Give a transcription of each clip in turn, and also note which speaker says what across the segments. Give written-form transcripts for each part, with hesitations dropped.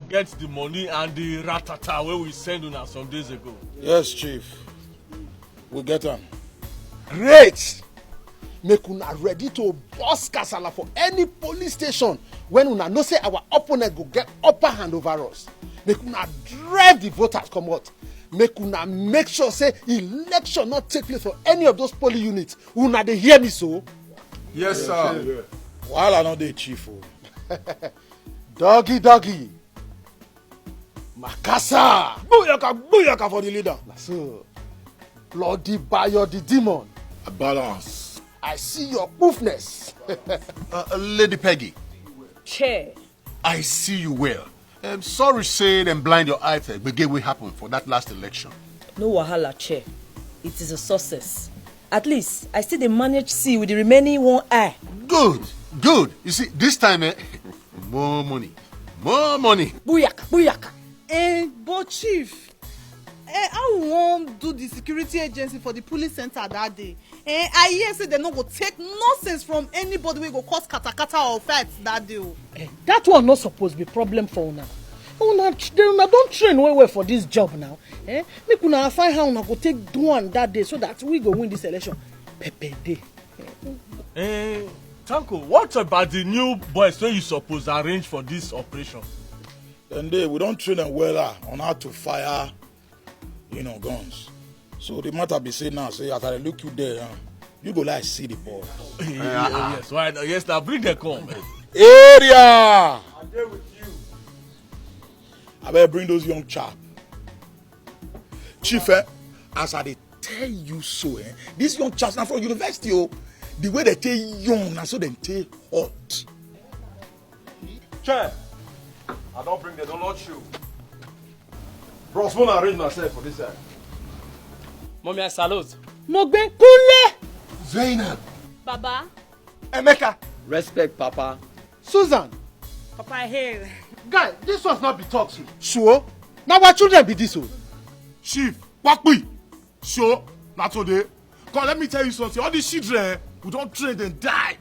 Speaker 1: get the money and the ratata where we send una some days ago?
Speaker 2: Yes, Chief. We'll get them. Great! Make una ready to bust kasala for any police station when una know say our opponent go get upper hand over us. Make una drive the voters come out. Make una make sure say election not take place for any of those polling units. Una dey hear me so?
Speaker 3: Yes, sir.
Speaker 2: While I know the Chief. Doggy. Makasa! Booyaka for the leader. So, Bloody Bayo the demon.
Speaker 3: A balance.
Speaker 2: I see your poofness.
Speaker 3: Lady Peggy.
Speaker 4: Chair.
Speaker 3: I see you well. Sorry say them blind your eyes, but get what happened for that last election.
Speaker 4: No wahala, Chair. It is a success. At least, I still dey manage see with the remaining one eye.
Speaker 3: Good. You see, this time, more money.
Speaker 4: Booyaka.
Speaker 5: But Chief, I won't do the security agency for the police center that day. I hear say they no go take nonsense from anybody wey go cause katakata or fight that day.
Speaker 6: That one not supposed to be problem for una. Una don't train well for this job now. Make una find how una go take do one that day so that we go win this election. Pepe day.
Speaker 1: Tanko, what about the new boys when you suppose arrange for this operation?
Speaker 2: And we don't train them well on how to fire, guns. So the matter be saying now, say after I look you there, you go like see the ball.
Speaker 1: Yes, why? Yes, now bring them come.
Speaker 2: Area! I'm there with you. I better bring those young chap. Chief, as I tell you so, these young chaps now from university, the way they take young, now so they take hot.
Speaker 7: Chair, I don't bring the don't shoe. Bros, wanna arrange myself for this side.
Speaker 6: Mommy, I salute.
Speaker 4: Mogbe Kule.
Speaker 3: Zainab.
Speaker 5: Baba.
Speaker 6: Emeka.
Speaker 8: Respect, Papa.
Speaker 6: Susan.
Speaker 5: Papa hail.
Speaker 6: Guy, this one's not be talk to. Sure. Now what children be this one?
Speaker 2: Chief, Wakwi. Sure, not today. Come, let me tell you something. All these children, we don't train them die.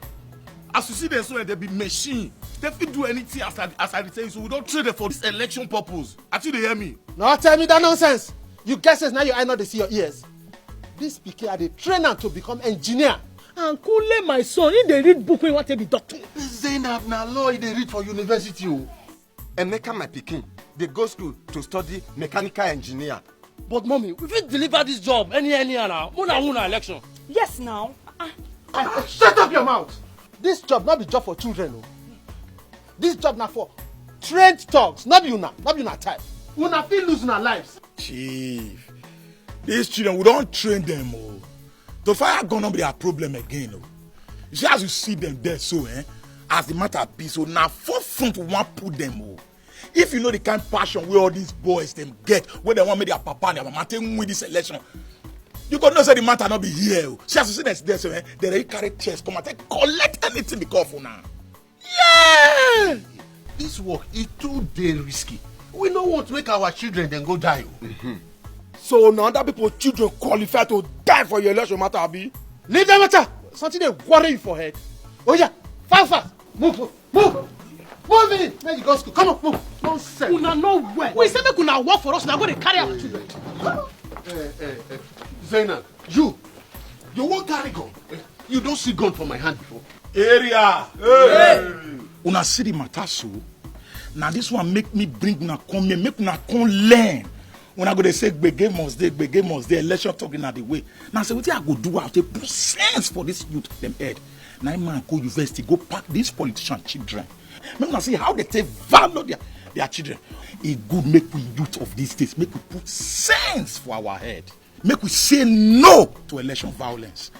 Speaker 2: As you see them, so they be machine. They can do anything as I tell you. So we don't train them for this election purpose. Actually, they hear me.
Speaker 6: No, tell me that nonsense. You guesses now your eye not to see your ears. This pikin are the trainer to become engineer. And Kule, my son, if they read book when you want to be doctor.
Speaker 3: Zainab, now law they read for university.
Speaker 8: Emeka, my pikin, they go school to study mechanical engineer.
Speaker 6: But mommy, we will deliver this job any now. Una election.
Speaker 5: Yes, now.
Speaker 6: Shut up your mouth. This job not be job for children. No. This job not for trained thugs. Not be una type. Una feel losing our lives.
Speaker 2: Chief, these children, we don't train them. The fire gonna be their problem again. You see, as you see them there, so as the matter be, so now forefront we want put them. If you know the kind of passion where all these boys them get, where they want me their papa and their mama take win this election, you got no say the matter not be here. See, as you see them there, so they already carry chest, come and take collect anything because for now.
Speaker 3: Yeah! This work is too risky. We don't want to make our children then go die.
Speaker 2: So now that people children qualify to die for your election matter be?
Speaker 6: Leave them matter. Something they worry you for head. Oh yeah, fast. Move. Move in. Let you go school. Come on, move. Nonsense. Una know where. We said that una work for us. Now go to carry our children.
Speaker 3: Zainab, you won't carry gun. You don't see gun from my hand before.
Speaker 2: Area. Hey. Una see the matter so. Now this one make me bring una come here, make una come learn. When I go to say gbege must dey, election talking at the way. Now say what I go do out, put sense for this youth them head. Now man go university, go pack these politician children. Make una see how they take value their children. It good make we youth of these days, make we put sense for our head. Make we say no to election violence.